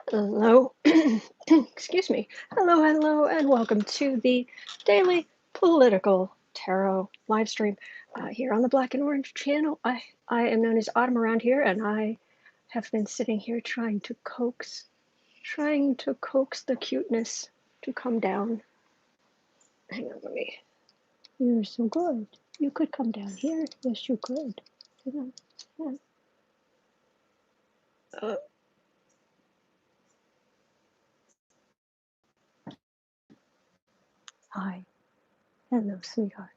Hello, excuse me. Hello, and welcome to the daily political tarot live stream here on the Black and Orange channel. I am known as Autumn around here, and I have been sitting here trying to coax the cuteness to come down. Hang on, let me. You're so good. You could come down here. Yes, you could. Yeah. Hi. Hello, sweetheart.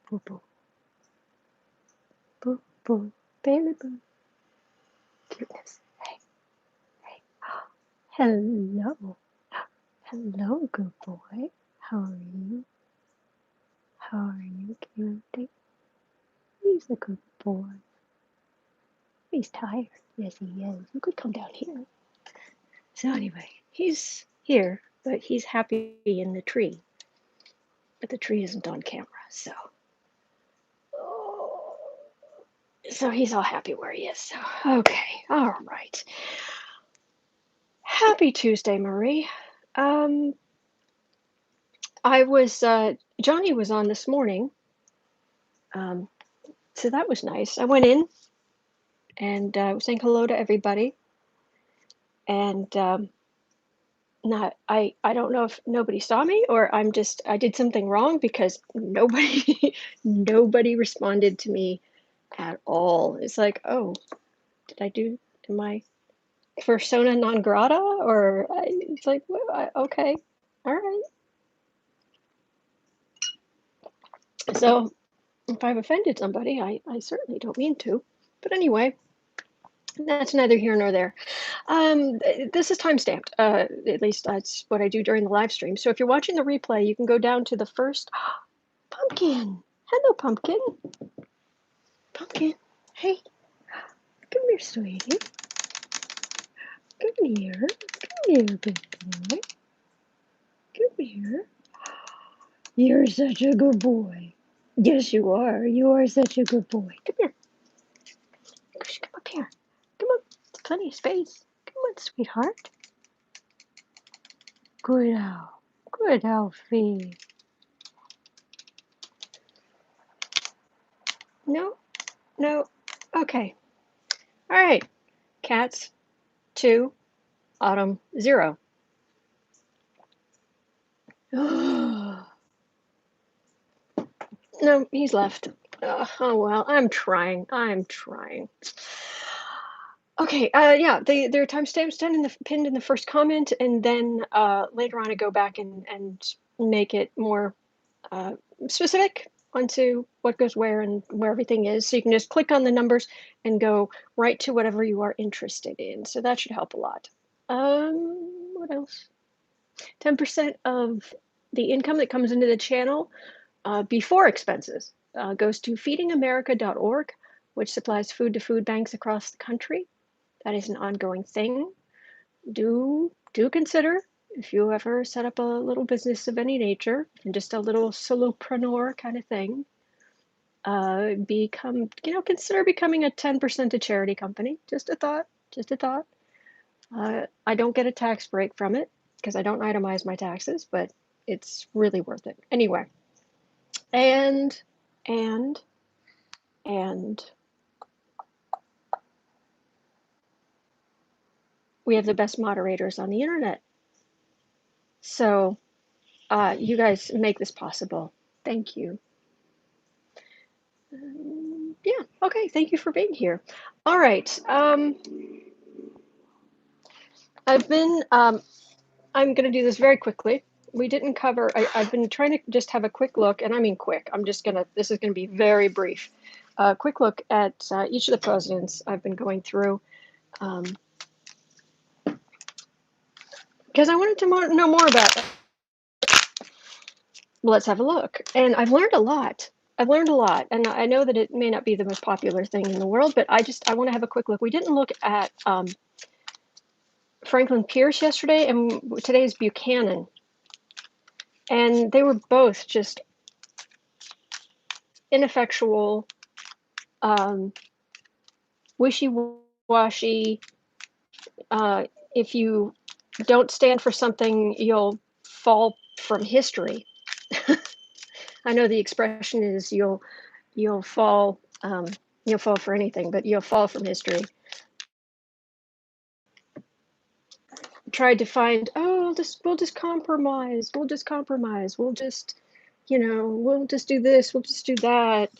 Boo boo. Boo boo. Baby boo. Cuteness. Hey. Hello. Hello, good boy. How are you? How are you, cutie? He's a good boy. He's tired. Yes, he is. You could come down here. So anyway, he's here, but he's happy in the tree. But the tree isn't on camera, so. So he's all happy where he is. So, okay, all right. Happy Tuesday, Marie. I was, Johnny was on this morning, so that was nice. I went in and was saying hello to everybody, and I don't know if nobody saw me or I did something wrong because nobody responded to me at all. It's like, oh, am I persona non grata? Or it's like, well, okay, all right. So if I've offended somebody, I certainly don't mean to. But anyway, that's neither here nor there. This is time-stamped. At least that's what I do during the live stream. So if you're watching the replay, you can go down to the first. Pumpkin. Hello, Pumpkin. Pumpkin. Hey. Come here, sweetie. Come here. Come here, big boy. Come here. You're such a good boy. Yes, you are. You are such a good boy. Come here. Come up here. Come on. There's plenty of space. Come on, sweetheart. Good owl. Good Alfie. No. Okay. All right. Cats 2, Autumn 0. No, he's left. Oh well, I'm trying. Okay, yeah, their timestamp's pinned in the first comment, and then later on I go back and make it more specific onto what goes where and where everything is. So you can just click on the numbers and go right to whatever you are interested in. So that should help a lot. What else? 10% of the income that comes into the channel before expenses goes to feedingamerica.org, which supplies food to food banks across the country. That is an ongoing thing. Do consider, if you ever set up a little business of any nature, and just a little solopreneur kind of thing, consider becoming a 10% to charity company. Just a thought. I don't get a tax break from it because I don't itemize my taxes, but it's really worth it. Anyway, and we have the best moderators on the internet. So you guys make this possible. Thank you. Yeah, okay, thank you for being here. All right. I'm going to do this very quickly. We didn't cover, I've been trying to just have a quick look, and I mean quick, this is going to be very brief. Quick look at each of the presidents I've been going through. Because I wanted to know more about them. Let's have a look. And I've learned a lot. And I know that it may not be the most popular thing in the world, but I want to have a quick look. We didn't look at Franklin Pierce yesterday, and today's Buchanan. And they were both just ineffectual, wishy-washy, if you don't stand for something, you'll fall from history. I know the expression is you'll fall you'll fall for anything, but you'll fall from history. Tried to find, oh, we'll just compromise, we'll just, we'll just do this, we'll just do that.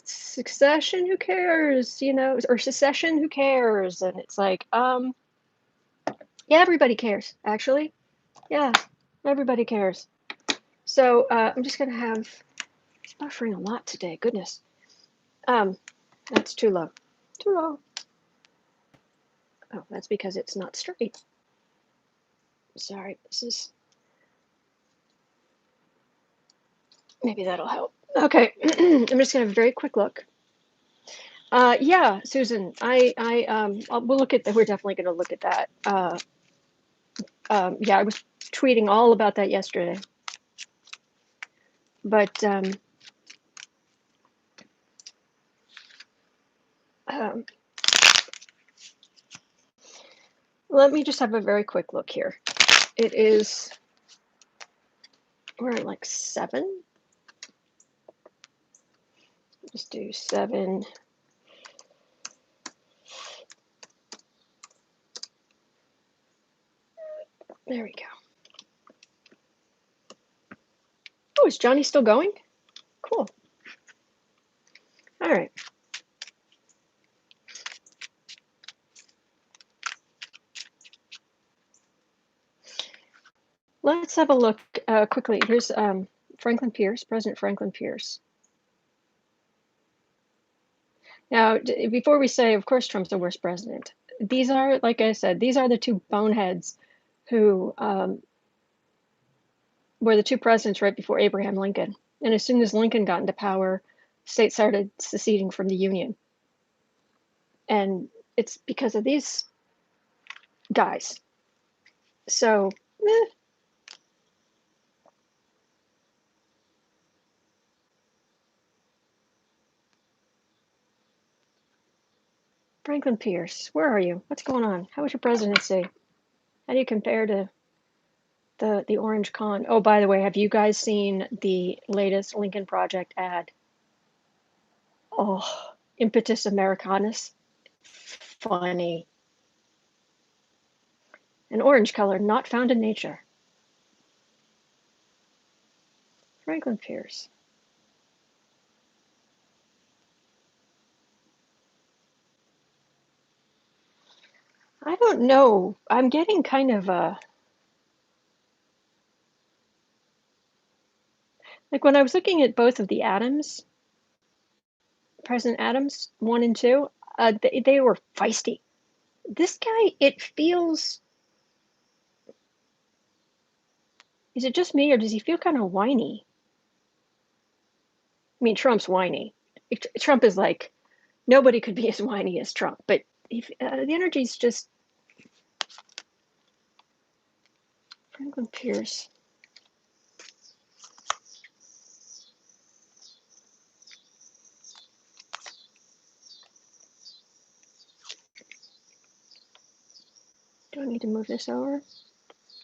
Succession, who cares, or secession, who cares? And it's like, yeah, everybody cares, actually. Yeah, everybody cares. So I'm just gonna have, it's buffering a lot today, goodness. That's too low, too low. Oh, that's because it's not straight. Sorry, this is, maybe that'll help. Okay, I'm just gonna have a very quick look. Yeah, Susan, we'll look at that. We're definitely going to look at that. Yeah, I was tweeting all about that yesterday. But let me just have a very quick look here. It is, we're at like 7. Just do 7. There we go. Oh, is Johnny still going? Cool. All right. Let's have a look quickly. Here's Franklin Pierce, President Franklin Pierce. Now, before we say, of course, Trump's the worst president, these are, like I said, these are the two boneheads who were the two presidents right before Abraham Lincoln. And as soon as Lincoln got into power, states started seceding from the Union. And it's because of these guys. So, Franklin Pierce, where are you? What's going on? How was your presidency? How do you compare to the Orange Con? Oh, by the way, have you guys seen the latest Lincoln Project ad? Oh, Impetus Americanus. Funny. An orange color not found in nature. Franklin Pierce. I don't know. I'm getting kind of like when I was looking at both of the Adams, President Adams 1 and 2, they were feisty. This guy, it feels, is it just me or does he feel kind of whiny? I mean, Trump's whiny. Trump is like, nobody could be as whiny as Trump, but the energy's just, Franklin Pierce. Do I need to move this over?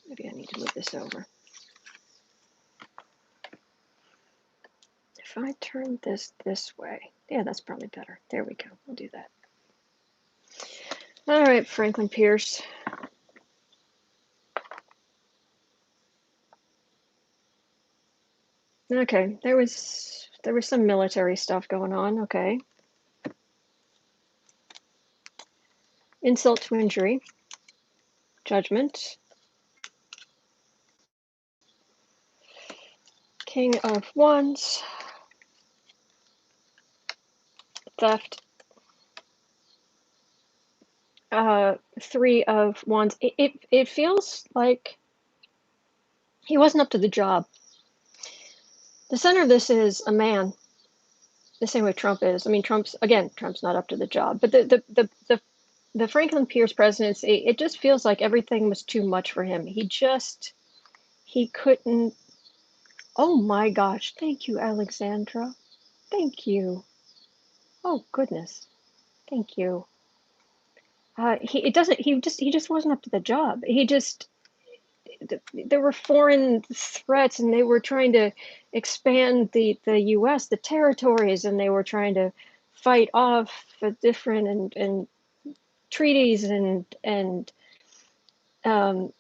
Maybe I need to move this over. If I turn this way, yeah, that's probably better. There we go. I'll do that. All right, Franklin Pierce. Okay, there was some military stuff going on. Okay. Insult to injury. Judgment. King of Wands. Theft. 3 of Wands. It feels like he wasn't up to the job. The center of this is a man, the same way Trump is. I mean, Trump's not up to the job, but the Franklin Pierce presidency, it just feels like everything was too much for him. He couldn't. Oh my gosh! Thank you, Alexandra. Thank you. Oh goodness. Thank you. He just wasn't up to the job. There were foreign threats, and they were trying to expand the U.S., the territories, and they were trying to fight off the different and treaties and um,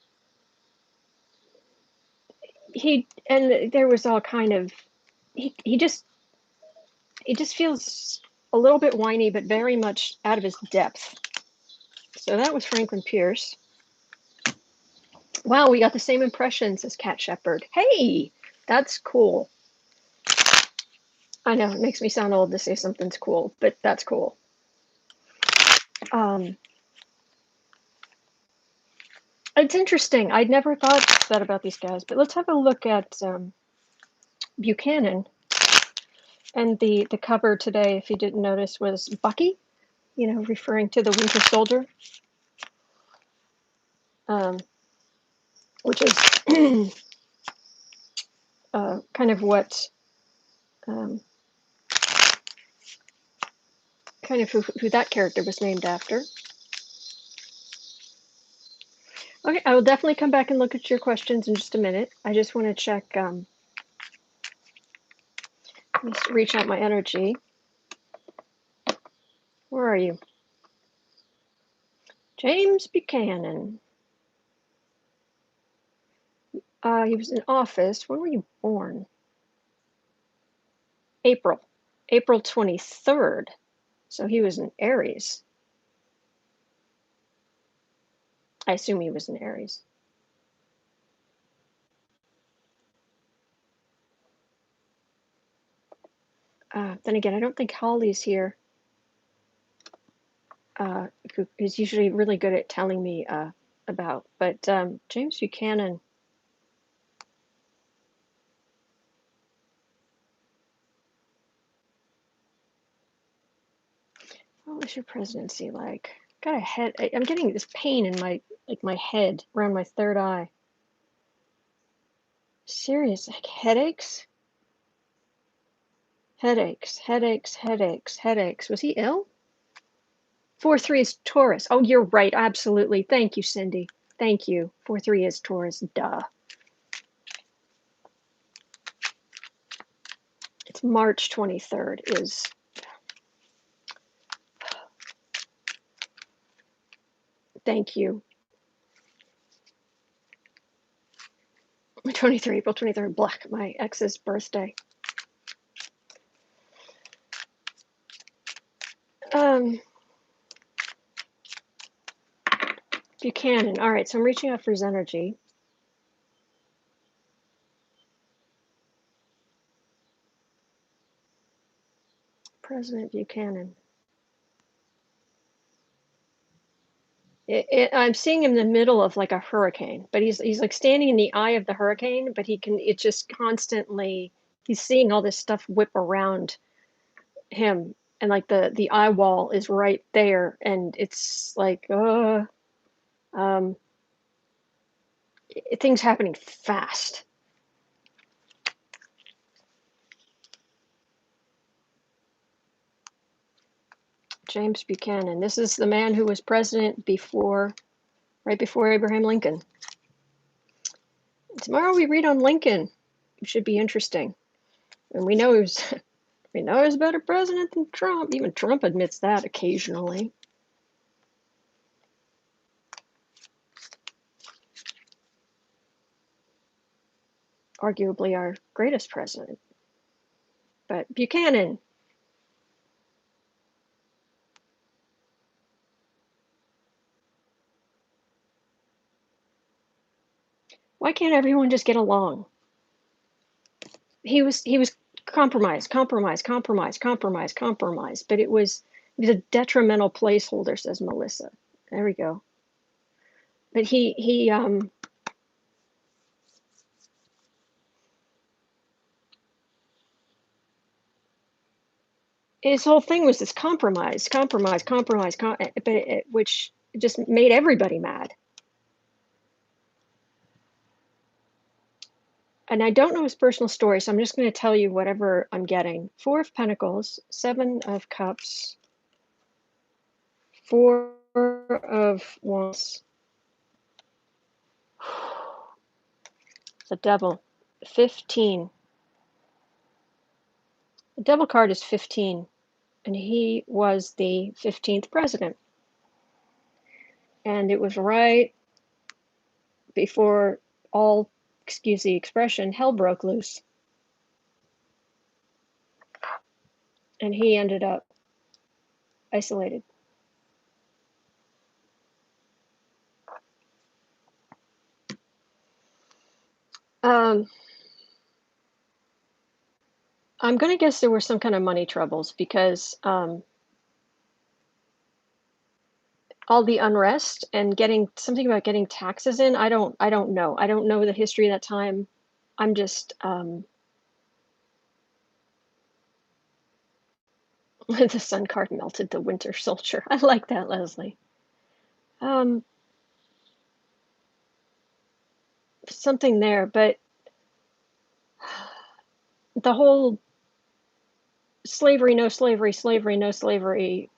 there was all kind of he just feels a little bit whiny, but very much out of his depth. So that was Franklin Pierce. Wow, we got the same impressions as Cat Shepard. Hey, that's cool. I know it makes me sound old to say something's cool, but that's cool. It's interesting. I'd never thought that about these guys, but let's have a look at Buchanan. And the cover today, if you didn't notice, was Bucky, referring to the Winter Soldier, which is kind of what, kind of who that character was named after. Okay, I will definitely come back and look at your questions in just a minute. I just want to check, let me reach out my energy. Where are you? James Buchanan. He was in office. When were you born? April 23rd. So he was an Aries. I assume he was an Aries. Then again, I don't think Holly's here, who is usually really good at telling me about. But James Buchanan. What was your presidency like? Got a head. I'm getting this pain in my head around my third eye. Serious, like headaches. Headaches. Was he ill? 4-3 is Taurus. Oh, you're right. Absolutely. Thank you, Cindy. Thank you. 4-3 is Taurus. Duh. It's March 23rd is. Thank you. April 23rd, black, my ex's birthday. Buchanan. All right, so I'm reaching out for his energy. President Buchanan. I'm seeing him in the middle of like a hurricane, but he's like standing in the eye of the hurricane, but it's just constantly, he's seeing all this stuff whip around him, and like the eye wall is right there, and it's like things happening fast. James Buchanan. This is the man who was president right before Abraham Lincoln. Tomorrow we read on Lincoln. It should be interesting. And we know he was a better president than Trump. Even Trump admits that occasionally. Arguably our greatest president. But Buchanan. Why can't everyone just get along? He was compromise, but it was a detrimental placeholder, says Melissa. There we go. But his whole thing was this compromise, which just made everybody mad. And I don't know his personal story, so I'm just going to tell you whatever I'm getting. 4 of Pentacles, 7 of Cups, 4 of Wands. The Devil. 15. The Devil card is 15, and he was the 15th president. And it was right before all, excuse the expression, hell broke loose. And he ended up isolated. I'm going to guess there were some kind of money troubles because all the unrest and getting something about getting taxes in. I don't know. I don't know the history of that time. I'm just the sun card melted the winter soldier. I like that, Leslie. Um, something there, but the whole slavery, no slavery, slavery, no slavery,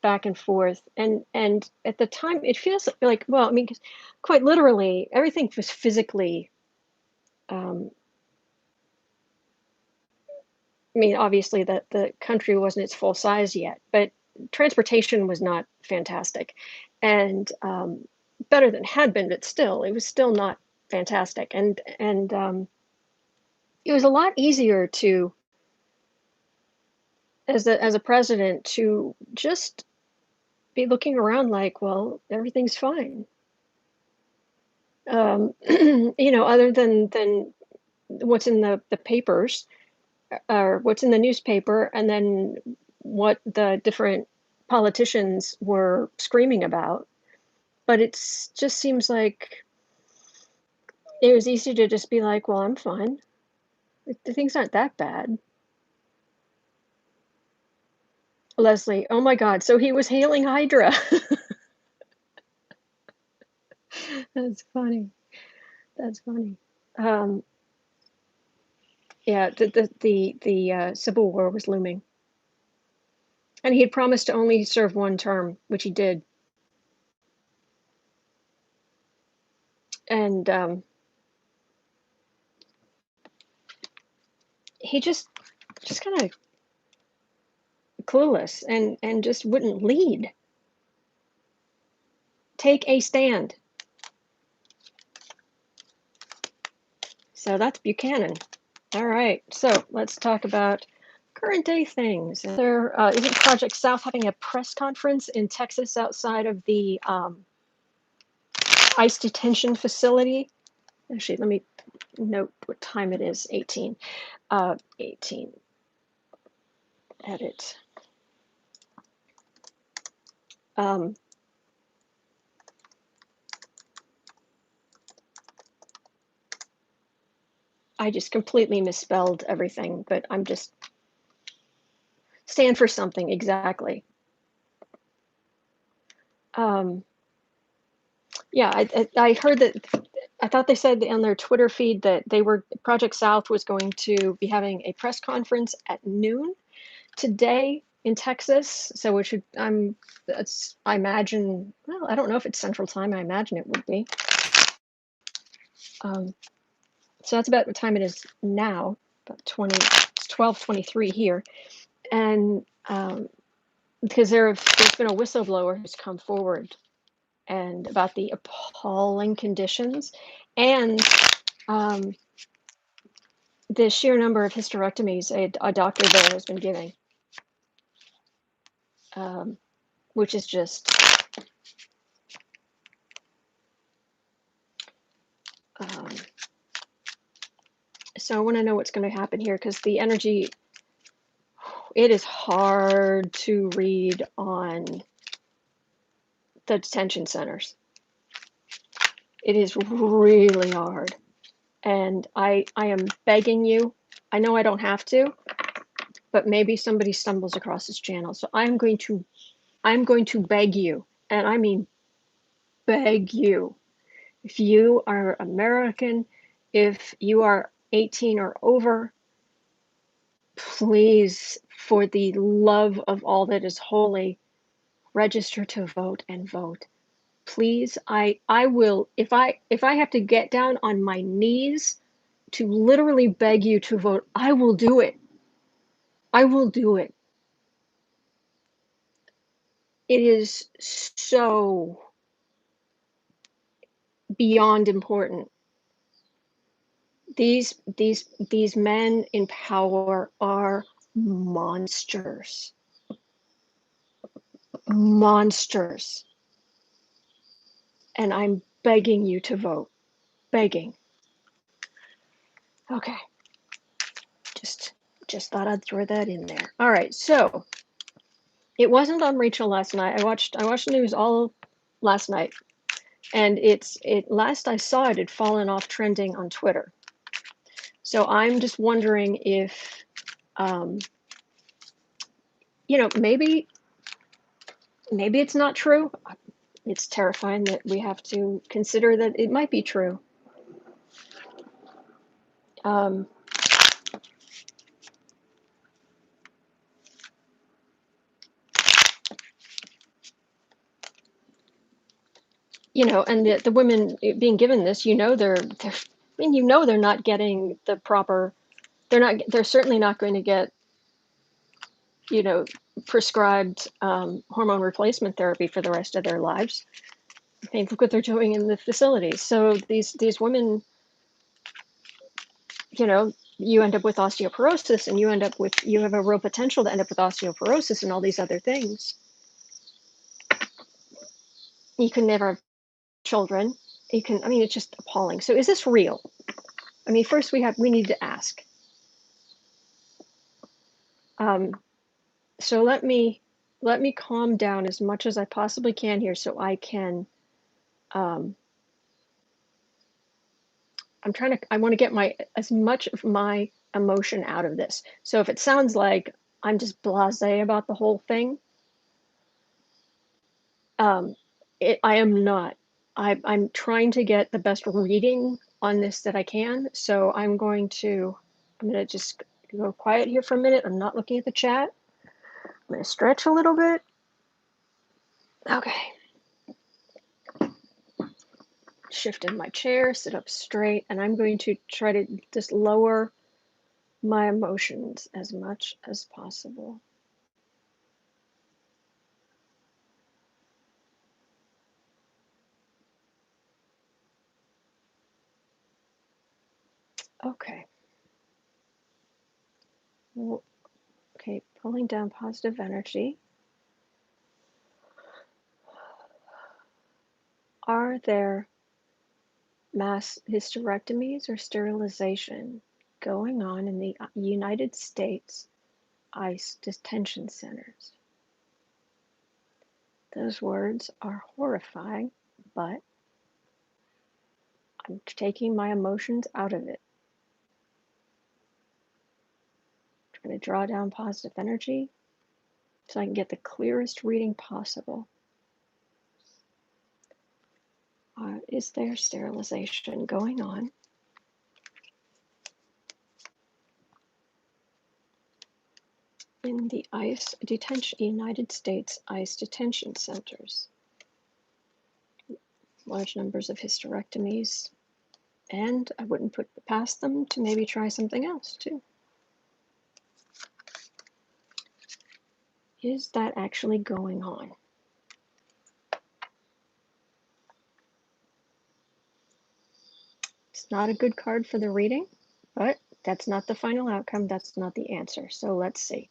back and forth, and at the time, it feels like, well, I mean, 'cause quite literally, everything was physically. Um, I mean, obviously, the country wasn't its full size yet, but transportation was not fantastic, and better than had been, but still, it was still not fantastic, and it was a lot easier to, as a president, to just be looking around like, well, everything's fine. Other than what's in the papers, or what's in the newspaper, and then what the different politicians were screaming about. But it's just seems like it was easy to just be like, well, I'm fine. The things aren't that bad. Leslie, oh my God. So he was hailing Hydra. That's funny. That's funny. Um, yeah, the Civil War was looming. And he had promised to only serve one term, which he did. And he just kind of clueless and just wouldn't lead. Take a stand. So that's Buchanan. All right, so let's talk about current day things. There isn't Project South having a press conference in Texas outside of the ICE detention facility. Actually, let me note what time it is. 18. 18. Edit. I just completely misspelled everything, but I'm just stand for something exactly. Yeah, I heard that. I thought they said on their Twitter feed that Project South was going to be having a press conference at noon today in Texas. So which would I imagine. Well, I don't know if it's Central Time. I imagine it would be. So that's about what time it is now. About 12:23 here, and because there's been a whistleblower who's come forward and about the appalling conditions and the sheer number of hysterectomies a doctor there has been giving, which is just so I want to know what's going to happen here because the energy, it is hard to read on the detention centers. It is really hard. And I am begging you, I know I don't have to, but maybe somebody stumbles across this channel. So I'm going to beg you, and I mean beg you, if you are American, if you are 18 or over, please, for the love of all that is holy, register to vote and vote. Please, I will, if I have to get down on my knees to literally beg you to vote, I will do it. I will do it. It is so beyond important. These men in power are monsters. Monsters. And I'm begging you to vote. Begging. Okay. Just thought I'd throw that in there. All right, so it wasn't on Rachel last night. I watched the news all last night, and last I saw it had fallen off trending on Twitter. So I'm just wondering if, maybe it's not true. It's terrifying that we have to consider that it might be true. Um, and the women being given this, they're not getting the proper. They're certainly not going to get, prescribed hormone replacement therapy for the rest of their lives. I mean, look what they're doing in the facilities. So these women, you end up with osteoporosis, and you have a real potential to end up with osteoporosis and all these other things. You can never have children. It's just appalling. So is this real? First we need to ask. So let me calm down as much as I possibly can here, so I can. I want to get as much of my emotion out of this. So if it sounds like I'm just blasé about the whole thing, I am not. I'm trying to get the best reading on this that I can. So I'm going to just go quiet here for a minute. I'm not looking at the chat. I'm going to stretch a little bit. Okay. Shift in my chair, sit up straight, and I'm going to try to just lower my emotions as much as possible. Okay. Okay, pulling down positive energy. Are there mass hysterectomies or sterilization going on in the United States ICE detention centers? Those words are horrifying, but I'm taking my emotions out of it. I'm going to draw down positive energy so I can get the clearest reading possible. Is there sterilization going on in the ICE detention, United States ICE detention centers? Large numbers of hysterectomies, and I wouldn't put it past them to maybe try something else too. Is that actually going on? It's not a good card for the reading, but that's not the final outcome. That's not the answer. So let's see.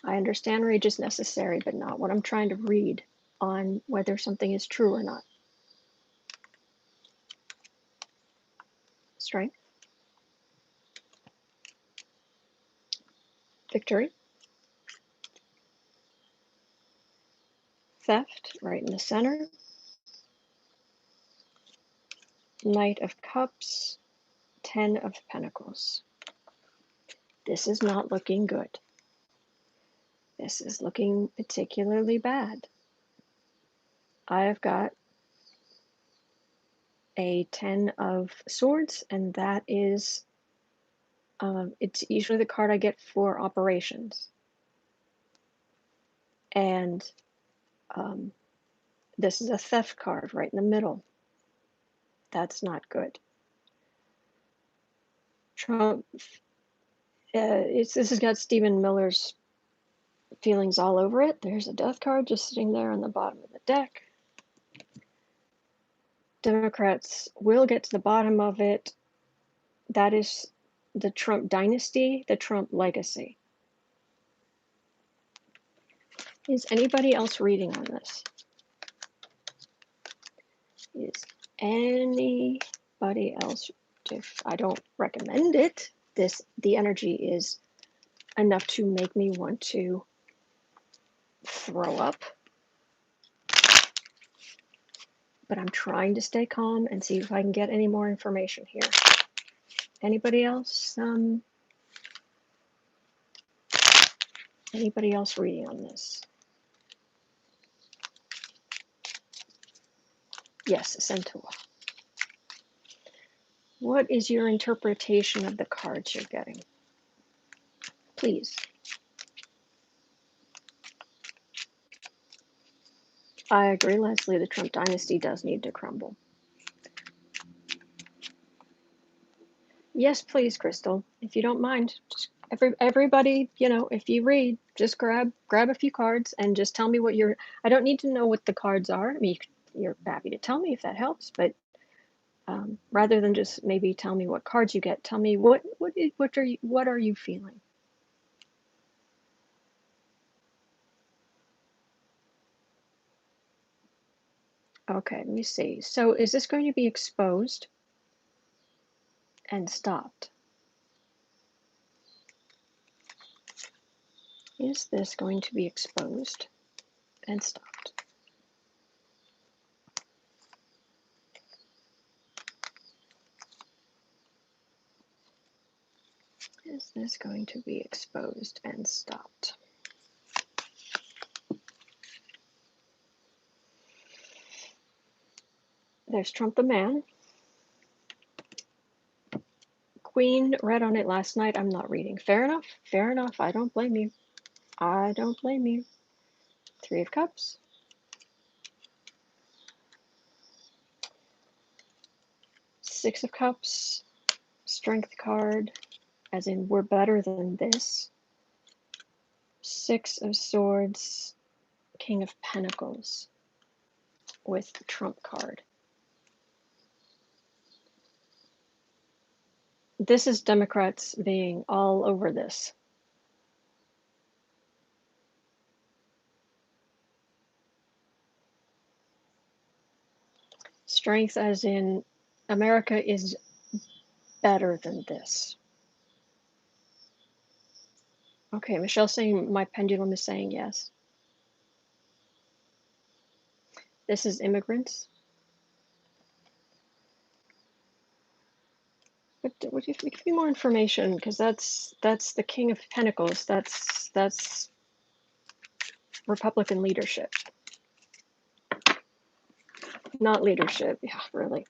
I understand rage is necessary, but not what I'm trying to read on whether something is true or not. Strength. Victory. Theft, right in the center. Knight of Cups. 10 of Pentacles. This is not looking good. This is looking particularly bad. I've got a 10 of Swords, and that is, it's usually the card I get for operations. And this is a theft card right in the middle. That's not good. Trump, this has got Stephen Miller's feelings all over it. There's a death card just sitting there on the bottom of the deck. Democrats will get to the bottom of it. That is the Trump dynasty, the Trump legacy. Is anybody else reading on this? Is anybody else? If I don't recommend it, the energy is enough to make me want to throw up. But I'm trying to stay calm and see if I can get any more information here. Anybody else? Anybody else reading on this? Yes, Centaur. What is your interpretation of the cards you're getting? Please. I agree, Leslie. The Trump dynasty does need to crumble. Yes, please, Crystal, if you don't mind. Just everybody, you know, if you read, just grab a few cards and just tell me what you're. I don't need to know what the cards are. I mean, you're happy to tell me if that helps, but rather than just maybe tell me what cards you get, tell me what are you feeling? Okay, let me see. So is this going to be exposed and stopped? Is this going to be exposed and stopped? Is this going to be exposed and stopped? There's Trump the man. Queen read on it last night. I'm not reading. Fair enough. Fair enough. I don't blame you. I don't blame you. Three of Cups. Six of Cups. Strength card. As in, we're better than this. Six of Swords. King of Pentacles. With the Trump card. This is Democrats being all over this. Strength as in America is better than this. Okay, Michelle's saying my pendulum is saying yes. This is immigrants. But would you give me more information? Because that's the King of Pentacles. That's Republican leadership. Not leadership, yeah, really.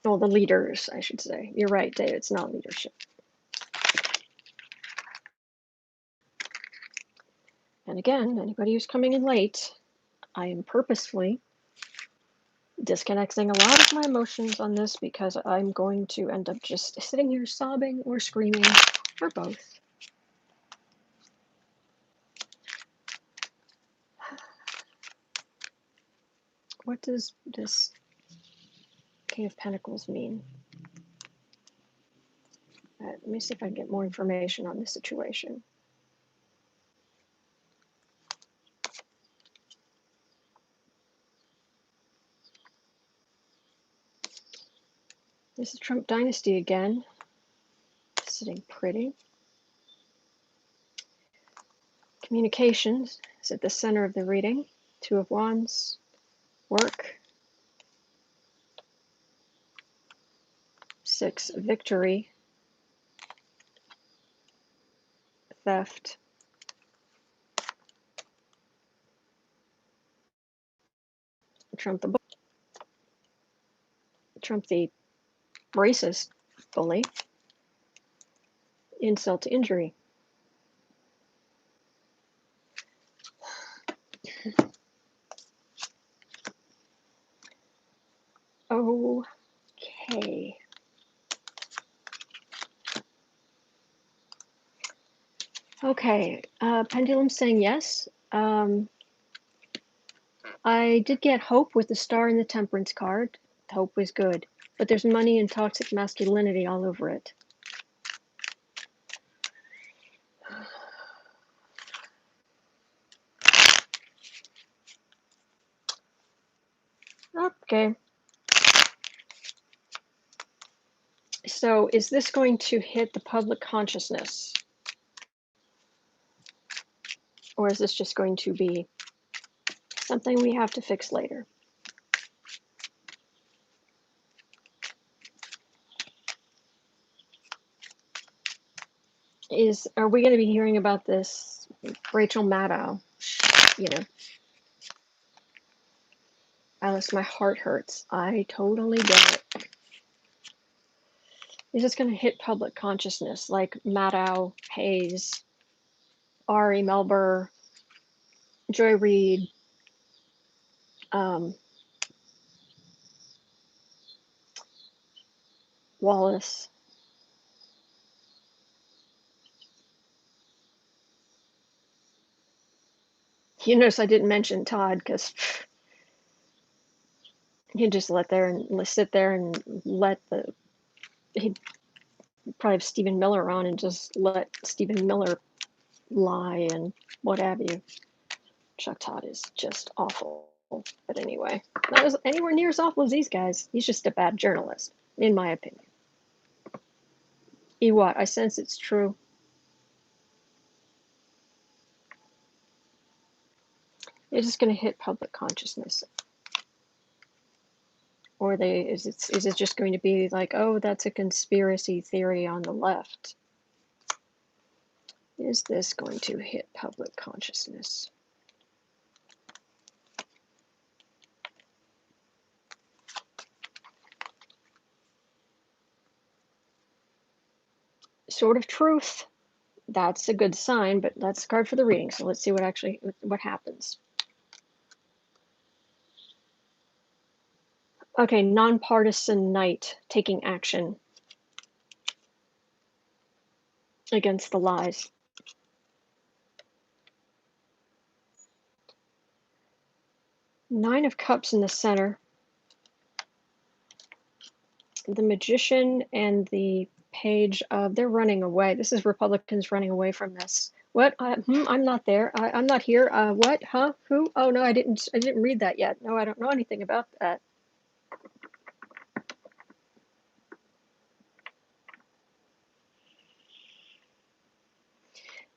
No, the leaders, I should say. You're right, Dave, it's not leadership. And again, anybody who's coming in late, I am purposefully disconnecting a lot of my emotions on this because I'm going to end up just sitting here sobbing or screaming or both. What does this King of Pentacles mean? Let me see if I can get more information on the situation. This is Trump dynasty again, sitting pretty. Communications is at the center of the reading. Two of Wands, work. Six, victory. Theft. Trump the racist bully. Insult to injury. Okay, pendulum saying yes. I did get hope with the star and the temperance card. Hope was good, but there's money and toxic masculinity all over it. Okay. So is this going to hit the public consciousness? Or is this just going to be something we have to fix later? Are we going to be hearing about this Rachel Maddow? You know, Alice, my heart hurts. I totally get it. Is this going to hit public consciousness like Maddow, Hayes, Ari Melber, Joy Reid, Wallace? You notice I didn't mention Todd because he'd just sit there and he'd probably have Stephen Miller on and just let Stephen Miller lie and what have you. Chuck Todd is just awful. But anyway, not as anywhere near as awful as these guys. He's just a bad journalist, in my opinion. What? I sense it's true. It's just going to hit public consciousness. Or is it just going to be like, oh, that's a conspiracy theory on the left? Is this going to hit public consciousness? Sort of truth. That's a good sign, but that's the card for the reading. So let's see what happens. Okay, nonpartisan knight taking action against the lies. Nine of Cups in the center. The Magician and the Page of, they're running away. This is Republicans running away from this. What? I'm not there. I'm not here. What? Huh? Who? Oh no, I didn't read that yet. No, I don't know anything about that.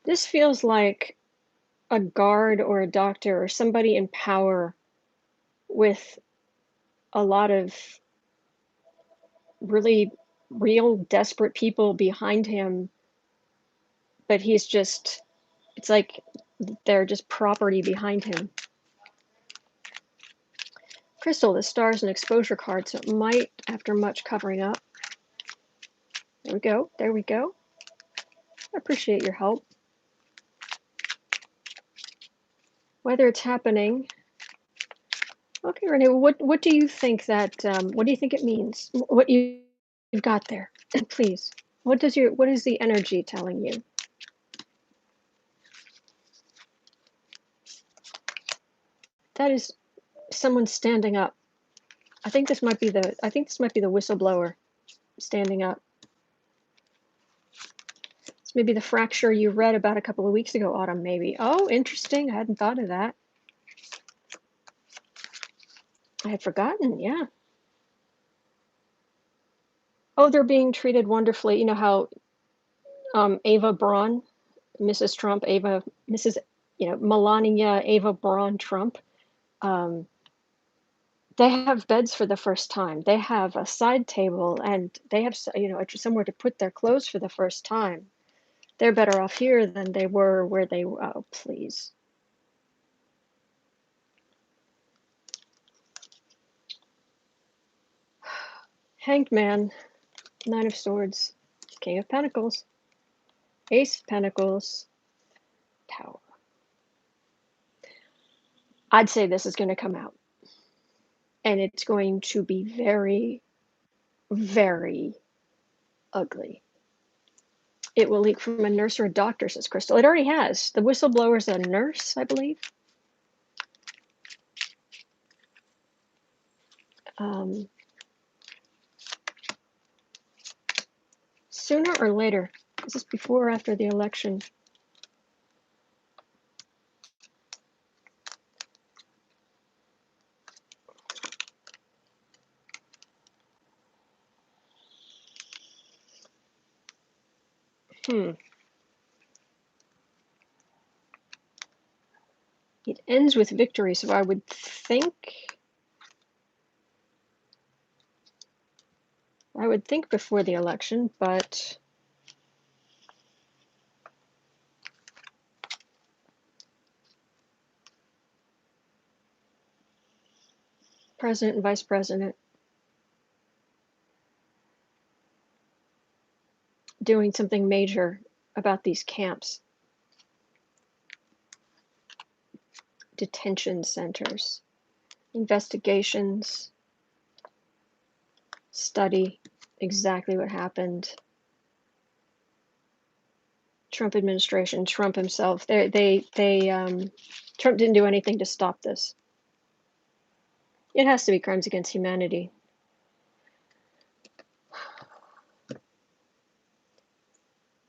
This feels like a guard or a doctor or somebody in power with a lot of really real desperate people behind him, but it's like they're just property behind him. Crystal, the star is an exposure card, so it might, after much covering up. There we go. There we go. I appreciate your help. Whether it's happening. Okay, Renee, what do you think what do you think it means? What you've got there? Please. What is the energy telling you? That is someone standing up. I think this might be the whistleblower standing up. It's maybe the fracture you read about a couple of weeks ago, Autumn, maybe. Oh, interesting. I hadn't thought of that. I had forgotten, yeah. Oh, they're being treated wonderfully. You know how Ava Braun, Mrs. Trump, Melania Ava Braun Trump, they have beds for the first time. They have a side table and they have, somewhere to put their clothes for the first time. They're better off here than they were where they, oh, please. Hanged Man, Nine of Swords, King of Pentacles, Ace of Pentacles, Tower. I'd say this is going to come out. And it's going to be very, very ugly. It will leak from a nurse or a doctor, says Crystal. It already has. The whistleblower's a nurse, I believe. Sooner or later? Is this before or after the election? It ends with victory, so I would think before the election, but president and vice president doing something major about these camps, detention centers, investigations, study exactly what happened. Trump administration, Trump himself, Trump didn't do anything to stop this. It has to be crimes against humanity.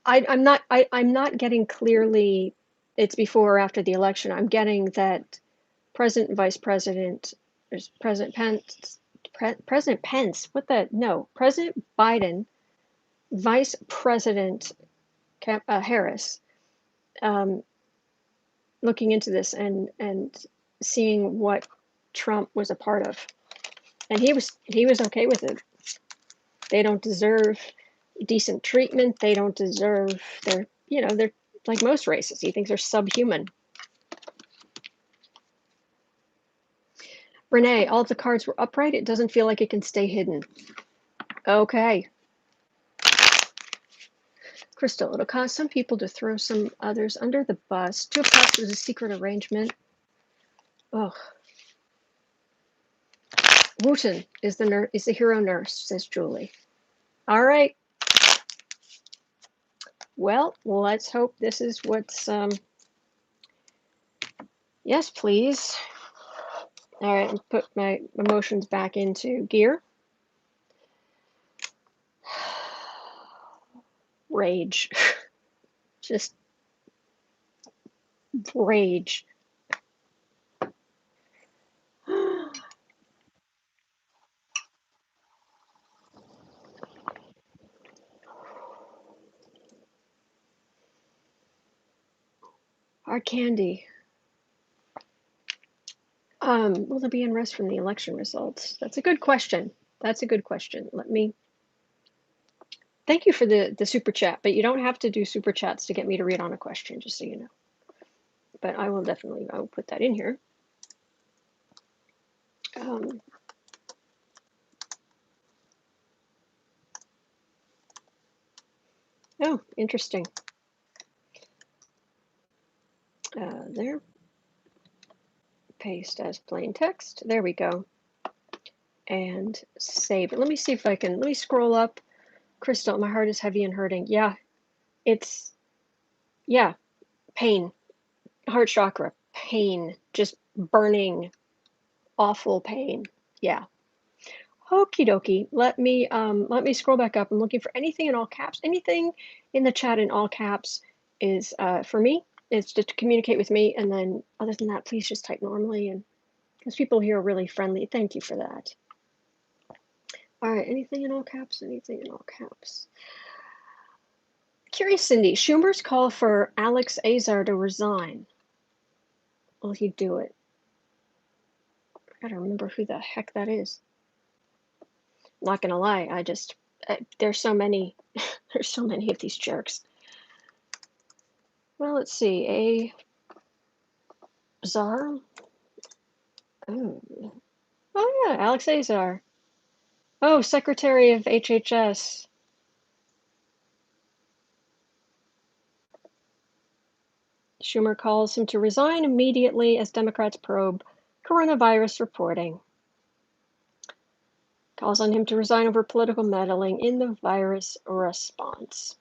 I'm not getting clearly it's before or after the election. I'm getting that President and Vice President, there's President Pence, President Pence, President Biden, Vice President Harris, looking into this and seeing what Trump was a part of, and he was okay with it. They don't deserve decent treatment. They don't deserve they're like most races. He thinks they're subhuman. Renee, all of the cards were upright. It doesn't feel like it can stay hidden. Okay. Crystal, it'll cause some people to throw some others under the bus. 2 of Cups is a secret arrangement. Oh. Wooten is the hero nurse, says Julie. All right. Well, let's hope this is what's yes, please. All right, I'll put my emotions back into gear. Rage. Just rage. Hard candy. Will there be unrest from the election results? That's a good question. Let me thank you for the super chat, but you don't have to do super chats to get me to read on a question, just so you know. But I will put that in here. Oh, interesting. There. Paste as plain text. There we go. And save it. Let me see if I can. Let me scroll up. Crystal, my heart is heavy and hurting. Yeah, pain. Heart chakra, pain. Just burning, awful pain. Yeah. Okie dokie. Let me scroll back up. I'm looking for anything in all caps. Anything in the chat in all caps is for me. It's just to communicate with me, and then other than that, please just type normally. And because people here are really friendly, thank you for that. All right, anything in all caps? Anything in all caps? Curious Cindy, Schumer's call for Alex Azar to resign. Will he do it? I gotta remember who the heck that is. I'm not gonna lie, there's so many, there's so many of these jerks. Well, let's see, Azar. Oh yeah, Alex Azar. Oh, Secretary of HHS. Schumer calls him to resign immediately as Democrats probe coronavirus reporting. Calls on him to resign over political meddling in the virus response.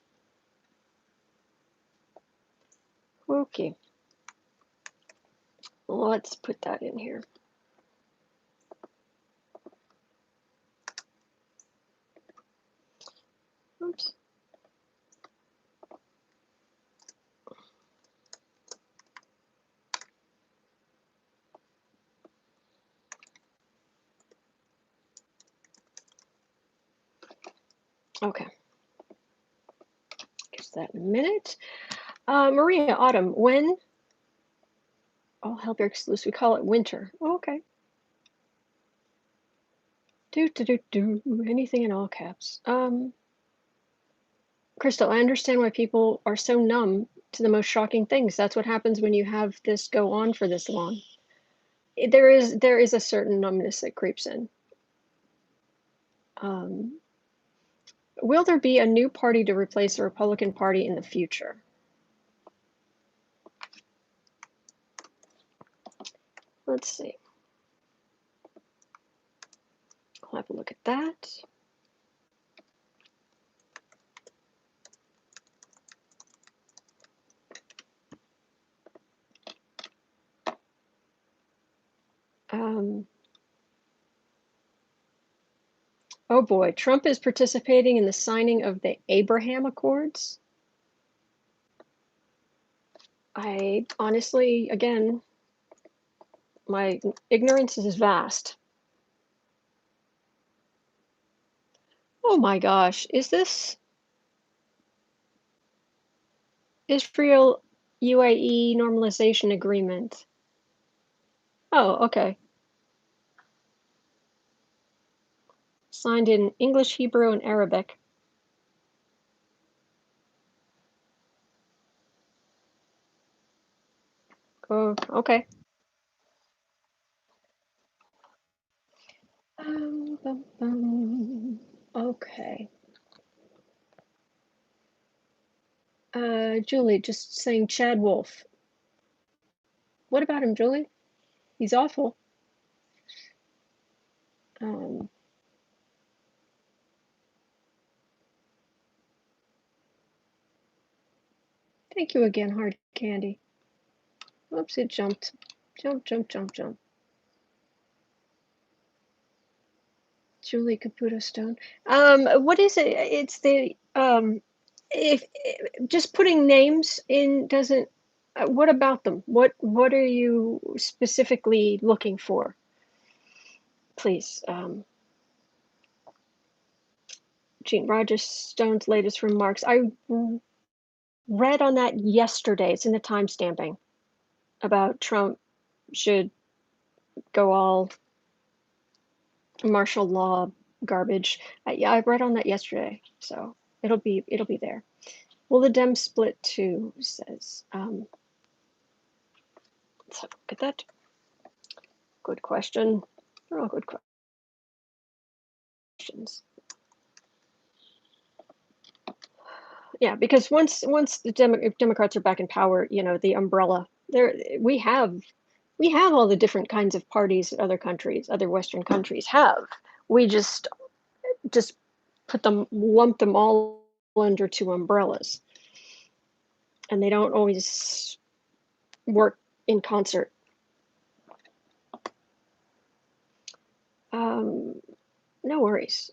Okay. Let's put that in here. Oops. Okay. Guess that in a minute. Maria, autumn. When all hell breaks loose, we call it winter. Oh, okay. Do. Anything in all caps. Crystal, I understand why people are so numb to the most shocking things. That's what happens when you have this go on for this long. There is a certain numbness that creeps in. Will there be a new party to replace the Republican Party in the future? Let's see. I'll have a look at that. Oh boy, Trump is participating in the signing of the Abraham Accords. I honestly, again, my ignorance is vast. Oh my gosh, is this Israel UAE normalization agreement? Oh, okay. Signed in English, Hebrew, and Arabic. Oh, okay. Okay. Julie, just saying Chad Wolf. What about him, Julie? He's awful. Thank you again, Hard Candy. Oops, it jumped. Jump. Julie Caputo Stone. What is it? It's the if just putting names in doesn't. What about them? What are you specifically looking for? Please, Gene Roger Stone's latest remarks. I read on that yesterday. It's in the timestamping about Trump should go all martial law garbage. Yeah, I read on that yesterday, so it'll be there. Will the Dems split too? Says. Let's have a look at that. Good question. They're all good questions. Yeah, because once the Democrats are back in power, you know, the umbrella there, we have all the different kinds of parties other countries, other Western countries have. We just lump them all under two umbrellas, and they don't always work in concert. No worries,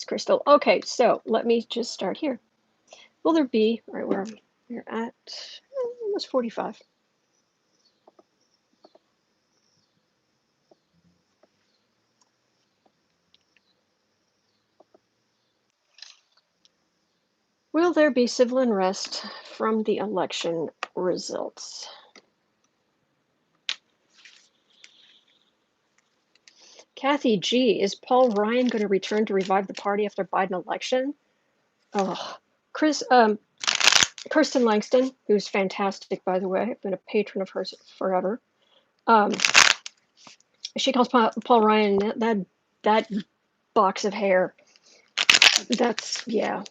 Crystal. Okay, so let me just start here. Will there be, all right, where are we? We're at almost 45. Will there be civil unrest from the election results? Kathy G, is Paul Ryan going to return to revive the party after Biden election? Oh, Kirsten Langston, who's fantastic, by the way. I've been a patron of hers forever. She calls Paul Ryan that box of hair. That's, yeah.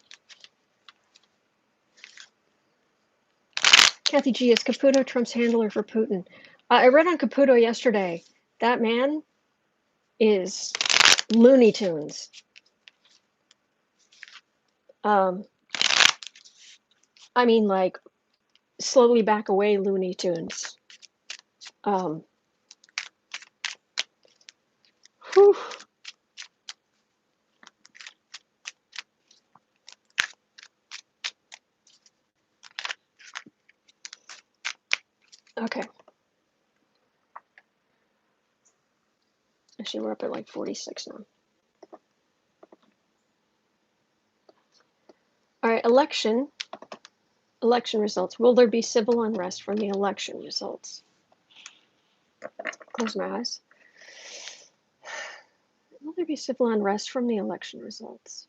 Kathy G, is Caputo Trump's handler for Putin? I read on Caputo yesterday. That man is Looney Tunes. I mean, like, slowly back away, Looney Tunes. Whew. Okay. Actually, we're up at like 46 now. All right, election results. Will there be civil unrest from the election results? Close my eyes. Will there be civil unrest from the election results?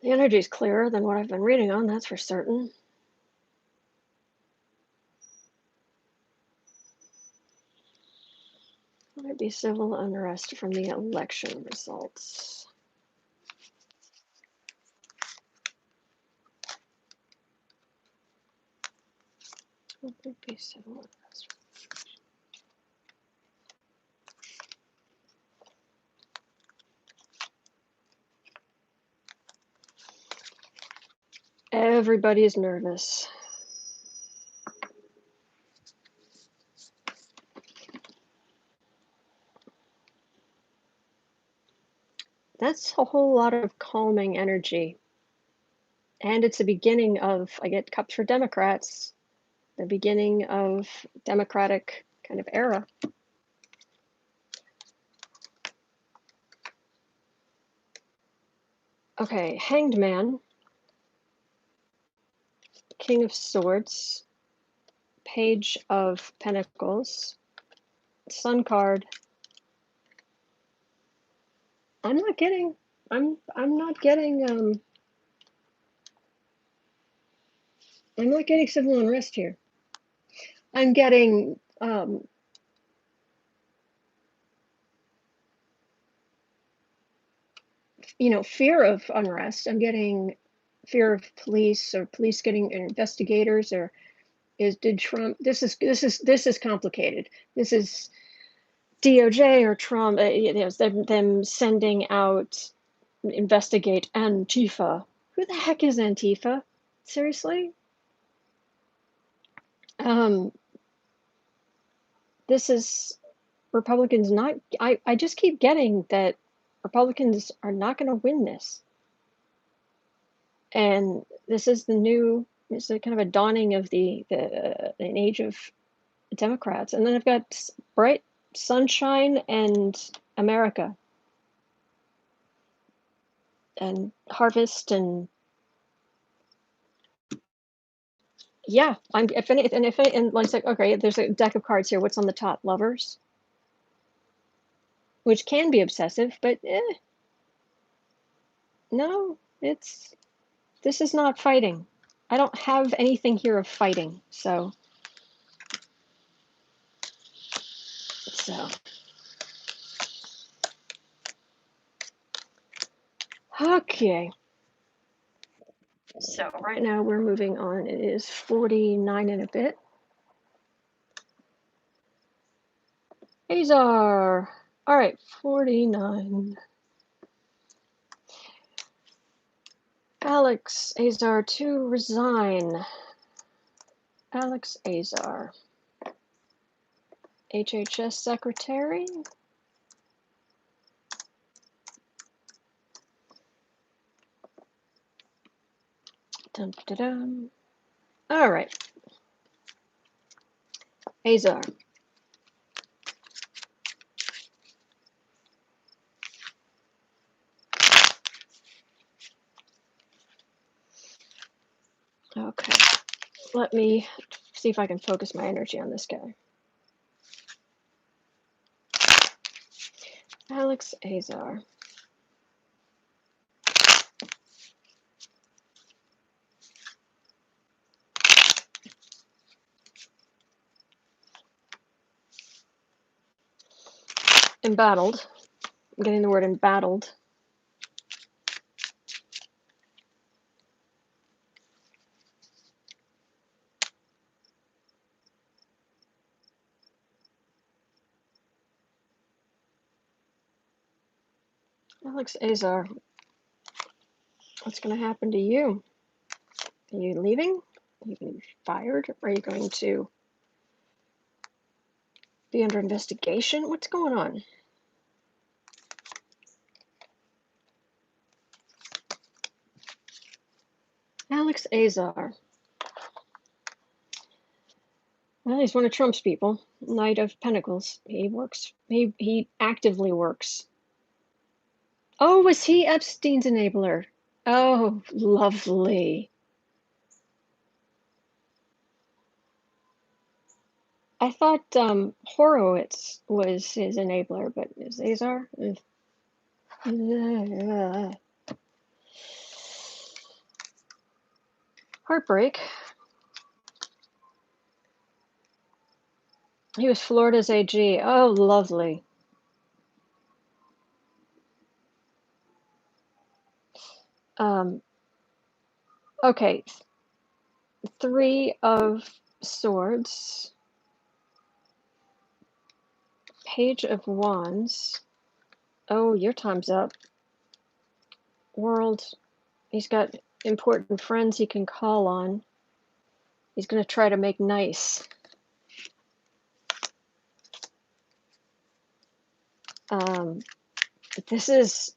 The energy is clearer than what I've been reading on, that's for certain. Will there be civil unrest from the election results? Will there be civil unrest? Everybody is nervous. That's a whole lot of calming energy. And it's the beginning of, I get cups for Democrats, the beginning of Democratic kind of era. Okay, Hanged Man, King of Swords, Page of Pentacles, Sun card. I'm not getting civil unrest here. I'm getting fear of unrest. I'm getting fear of police, or police getting investigators, or did Trump, this is complicated. This is DOJ or Trump, them sending out, investigate Antifa. Who the heck is Antifa? Seriously? This is Republicans not, I just keep getting that Republicans are not going to win this. And this is it's a kind of a dawning of an age of Democrats. And then I've got bright sunshine and America and harvest, and yeah, and like, okay, there's a deck of cards here. What's on the top? Lovers, which can be obsessive, but no, this is not fighting. I don't have anything here of fighting, so okay. So right now we're moving on. It is 49 and a bit. Azar. All right, 49. Alex Azar to resign. Alex Azar. HHS Secretary. Dun, dun, dun. All right. Azar. Okay. Let me see if I can focus my energy on this guy. Alex Azar. Embattled. I'm getting the word embattled. Alex Azar, what's going to happen to you? Are you leaving? Are you going to be fired? Are you going to be under investigation? What's going on? Alex Azar. Well, he's one of Trump's people. Knight of Pentacles. He works. He actively works. Oh, was he Epstein's enabler? Oh, lovely. I thought Horowitz was his enabler, but is Azar? Heartbreak. He was Florida's AG. Oh, lovely. Okay. Three of Swords. Page of Wands. Oh, your time's up. World. He's got important friends he can call on. He's going to try to make nice. This is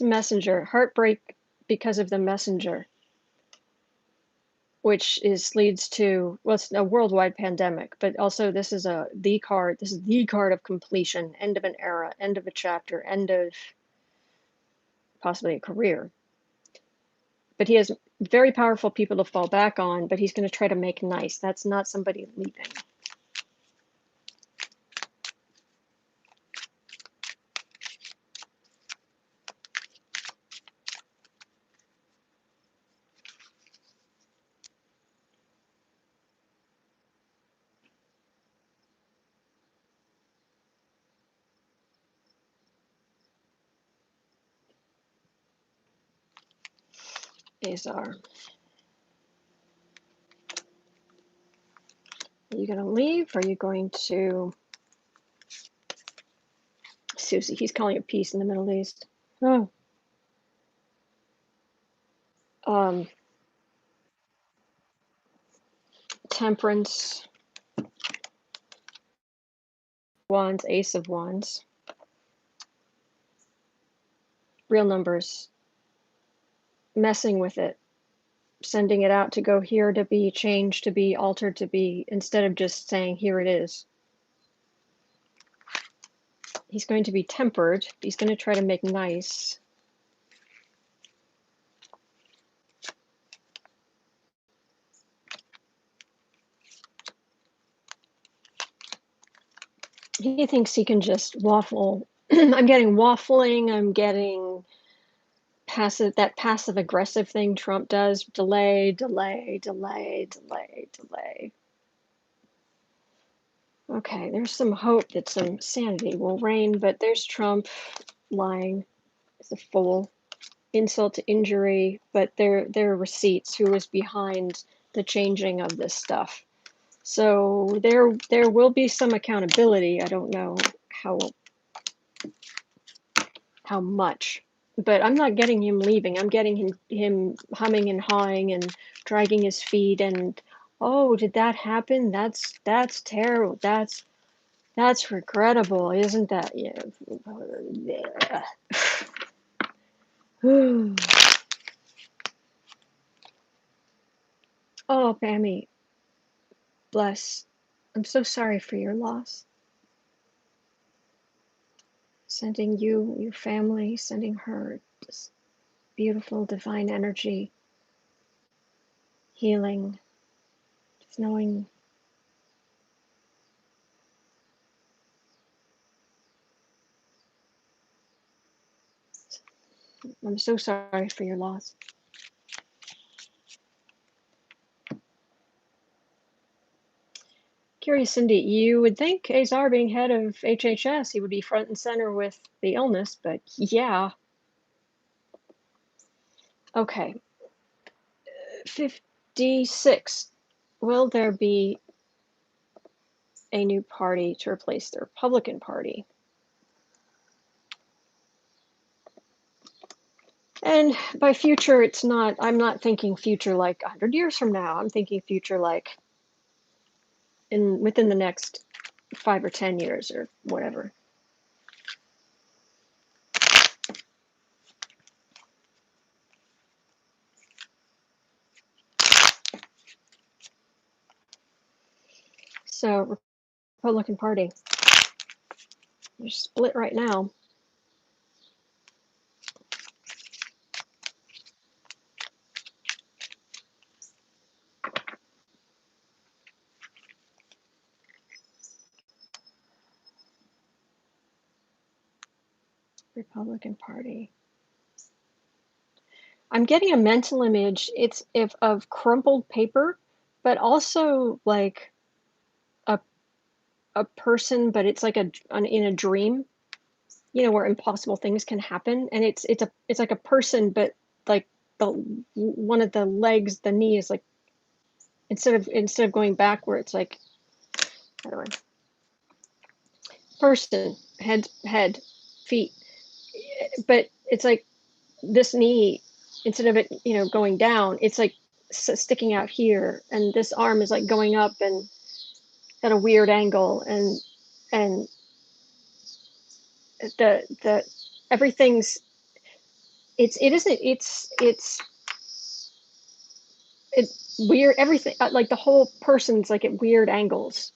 Messenger. Heartbreak because of the Messenger, which leads to, well, it's a worldwide pandemic, but also this is the card. This is the card of completion, end of an era, end of a chapter, end of possibly a career. But he has very powerful people to fall back on, but he's going to try to make nice. That's not somebody leaving. Azar. Are you going to leave? Or are you going to... Susie, he's calling it peace in the Middle East. Oh. Temperance. Wands, Ace of Wands. Real numbers. Messing with it. Sending it out to go here, to be changed, to be altered, to be, instead of just saying, here it is. He's going to be tempered. He's going to try to make nice. He thinks he can just waffle. I'm getting waffling. I'm getting passive, that passive aggressive thing Trump does. Delay, delay, delay, delay, delay. Okay, there's some hope that some sanity will reign, but there's Trump lying as a fool. Insult to injury, but they're receipts. Who was behind the changing of this stuff? So there will be some accountability. I don't know how much, but I'm not getting him leaving. I'm getting him humming and hawing and dragging his feet and, oh, did that happen? That's terrible. That's regrettable, isn't that? Yeah. Oh, Pammy, bless. I'm so sorry for your loss. Sending you, your family, sending her just beautiful divine energy, healing, just knowing. I'm so sorry for your loss. Curious, Cindy, you would think Azar being head of HHS, he would be front and center with the illness, but yeah. Okay. 56. Will there be a new party to replace the Republican Party? And by future, I'm not thinking future like 100 years from now. I'm thinking future like within the next 5 or 10 years or whatever. So, Republican Party, they're split right now. Republican Party. I'm getting a mental image. It's if of crumpled paper, but also like a a person, but it's like in a dream, where impossible things can happen, and it's like a person, but like the one of the legs, the knee is like instead of going backwards, like how do I person head feet, but it's like this knee, instead of it going down, it's like sticking out here, and this arm is like going up and at a weird angle, and the everything's it isn't it's weird, everything, like the whole person's like at weird angles.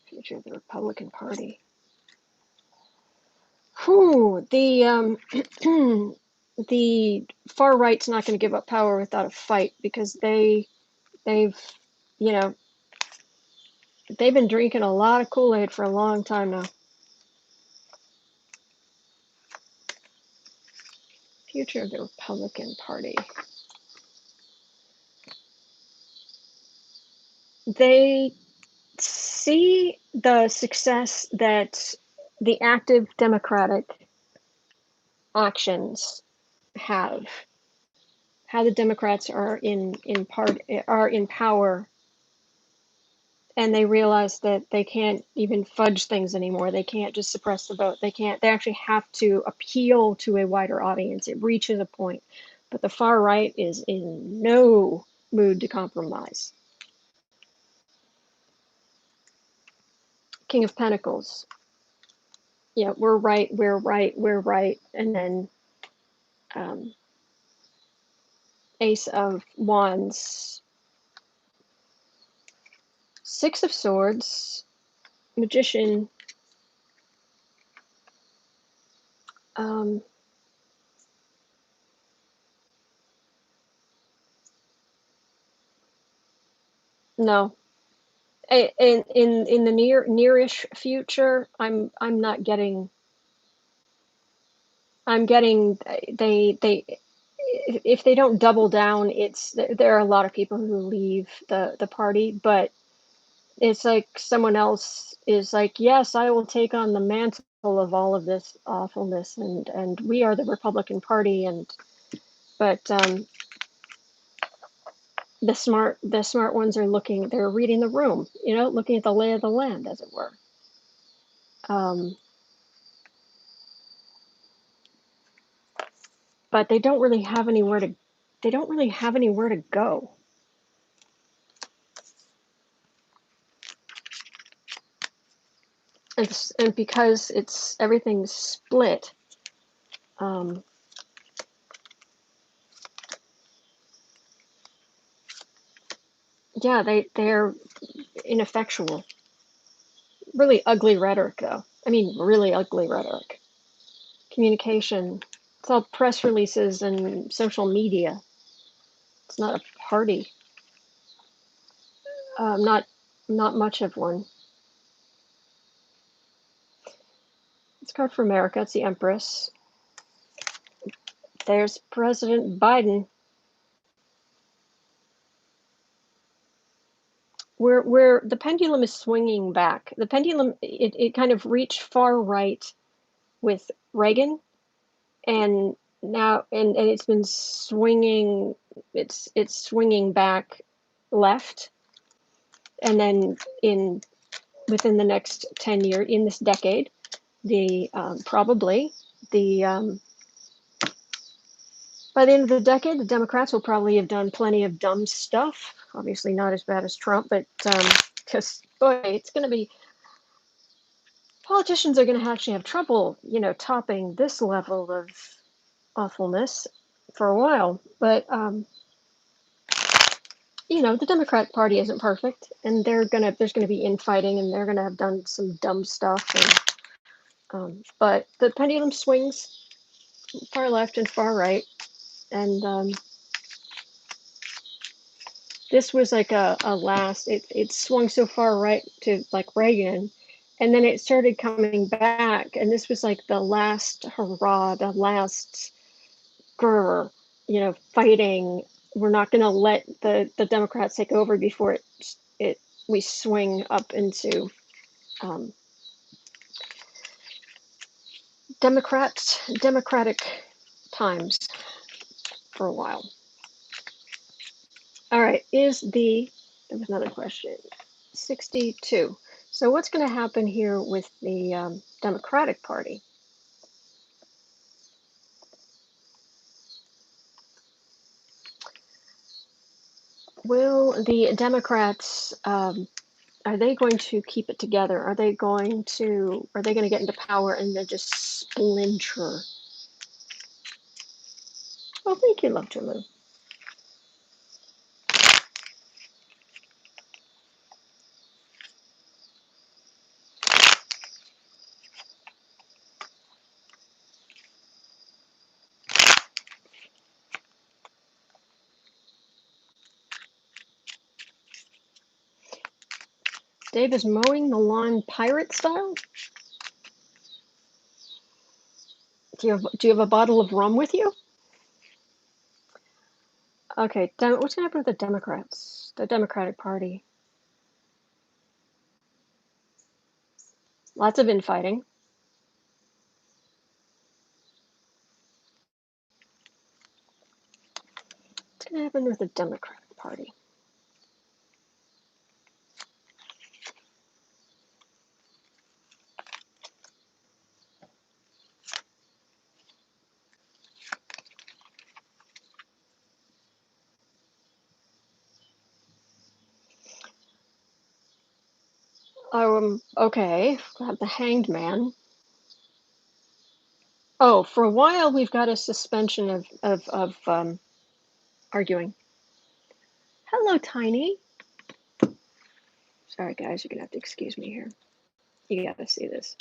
Future of the Republican Party. Whew, the far right's not going to give up power without a fight, because they've you know they've been drinking a lot of Kool-Aid for a long time now. Future of the Republican Party. They see the success that the active Democratic actions have, how the Democrats are in power, and they realize that they can't even fudge things anymore. They can't just suppress the vote. They actually have to appeal to a wider audience. It reaches a point. But the far right is in no mood to compromise. King of Pentacles. Yeah, we're right, and then Ace of Wands, Six of Swords, Magician, no. In the nearish future, I'm not getting. I'm getting they if they don't double down, there are a lot of people who leave the party, but it's like someone else is like, yes, I will take on the mantle of all of this awfulness, and we are the Republican Party, but the smart ones are they're reading the room, looking at the lay of the land, as it were. But they don't really have anywhere to go. And because everything's split, yeah, they're ineffectual. Really ugly rhetoric, though. I mean, really ugly rhetoric. Communication. It's all press releases and social media. It's not a party. Not much of one. It's card for America. It's the Empress. There's President Biden. Where the pendulum is swinging back. The pendulum, it kind of reached far right with Reagan, and now and it's been swinging. It's swinging back left, and then within the next 10 years, in this decade, probably the by the end of the decade, the Democrats will probably have done plenty of dumb stuff. Obviously, not as bad as Trump, but because boy, it's going to be politicians are going to actually have trouble, topping this level of awfulness for a while. But the Democratic Party isn't perfect, and there's gonna be infighting, and they're gonna have done some dumb stuff. But the pendulum swings far left and far right, and this was like a last. It swung so far right to like Reagan, and then it started coming back, and this was like the last hurrah, the last grr, fighting. We're not going to let the Democrats take over before it we swing up into um, democratic times for a while. All right, there was another question. 62. So what's going to happen here with the Democratic Party? Will the Democrats are they going to keep it together? Are they going to get into power and then just splinter? Oh, thank you, Love to Lou. Dave is mowing the lawn pirate style. Do you have a bottle of rum with you? Okay, what's gonna happen with the Democrats? The Democratic Party. Lots of infighting. What's gonna happen with the Democratic Party? Okay, got the Hanged Man. Oh, for a while we've got a suspension of arguing. Hello, Tiny. Sorry, guys, you're gonna have to excuse me here. You gotta see this.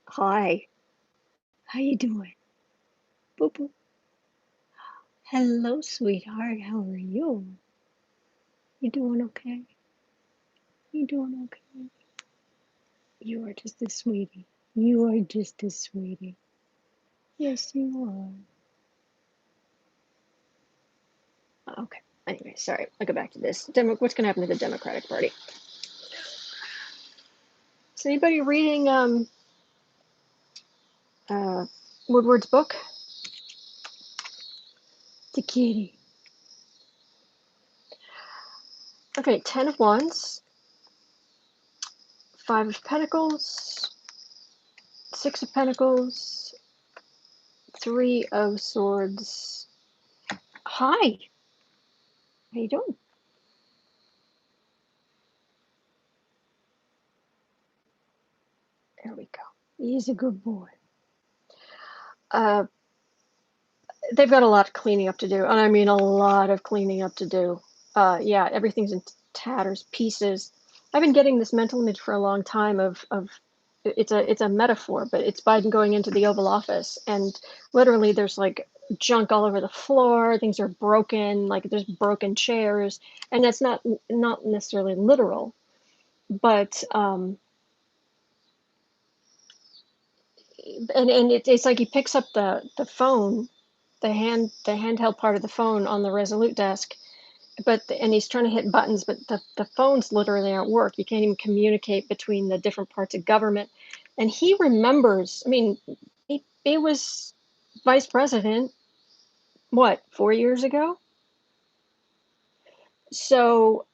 Hi. How you doing? Boo boo. Hello, sweetheart. How are you? You doing okay? You doing okay? You are just a sweetie. You are just a sweetie. Yes, you are. Okay. Anyway, sorry. I'll go back to this. What's gonna happen to the Democratic Party? Is anybody reading Woodward's book? The kitty. Okay, Ten of Wands, Five of Pentacles, Six of Pentacles, Three of Swords. Hi. How you doing? There we go. He's a good boy. Uh, they've got a lot of cleaning up to do, and I mean a lot of cleaning up to do. Yeah, everything's in tatters, pieces. I've been getting this mental image for a long time of it's a metaphor, but it's Biden going into the Oval Office, and literally there's like junk all over the floor. Things are broken, like there's broken chairs, and that's not necessarily literal, but and it's like he picks up the phone, the handheld part of the phone on the Resolute desk, and he's trying to hit buttons, but the phones literally aren't work. You can't even communicate between the different parts of government. And he remembers. I mean, he was vice president. What, 4 years ago? So,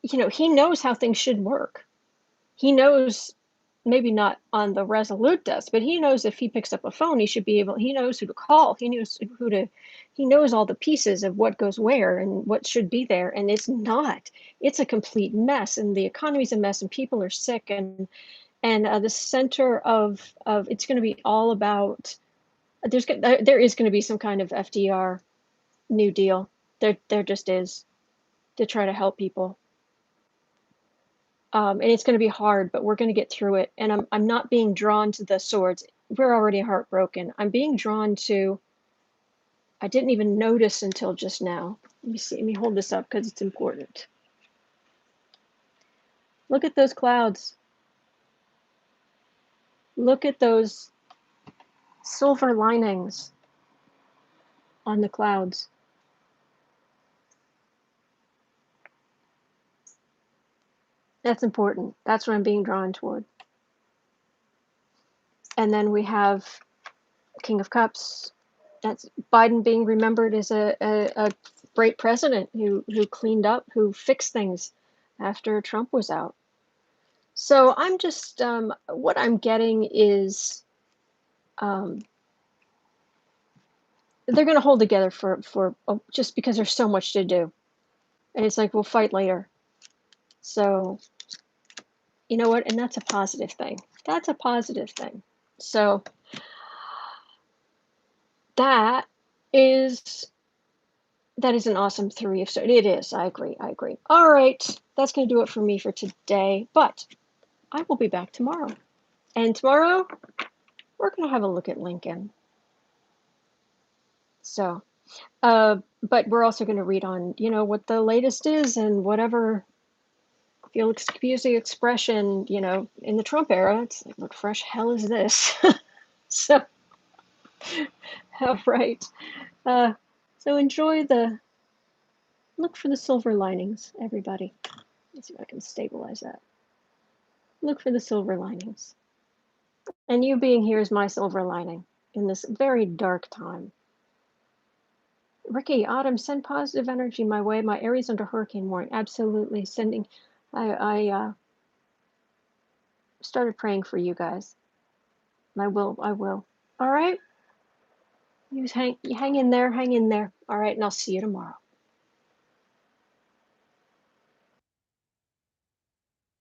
he knows how things should work. He knows, maybe not on the resolute desk, but he knows if he picks up a phone, he knows who to call. He knows all the pieces of what goes where and what should be there. And it's a complete mess. And the economy's a mess and people are sick. And the center of it's going to be all about, there is going to be some kind of FDR New Deal. There just is, to try to help people. And it's going to be hard, but we're going to get through it. And I'm not being drawn to the swords. We're already heartbroken. I'm being drawn to, I didn't even notice until just now. Let me see. Let me hold this up because it's important. Look at those clouds. Look at those silver linings on the clouds. That's important. That's what I'm being drawn toward. And then we have King of Cups. That's Biden being remembered as a great president who cleaned up, who fixed things after Trump was out. So I'm just, what I'm getting is, they're going to hold together for just because there's so much to do. And it's like, we'll fight later. So, you know what? And that's a positive thing. That's a positive thing. So that is an awesome 3 of Swords. It is. I agree. All right. That's going to do it for me for today. But I will be back tomorrow. And tomorrow, we're going to have a look at Lincoln. So, but we're also going to read on, what the latest is and whatever, if you'll excuse the expression, in the Trump era, it's like, what fresh hell is this? So, all right. So look for the silver linings, everybody. Let's see if I can stabilize that. Look for the silver linings. And you being here is my silver lining in this very dark time. Ricky, Autumn, send positive energy my way. My Aries under hurricane warning. Absolutely sending. I started praying for you guys. I will. All right. You hang in there. All right, and I'll see you tomorrow.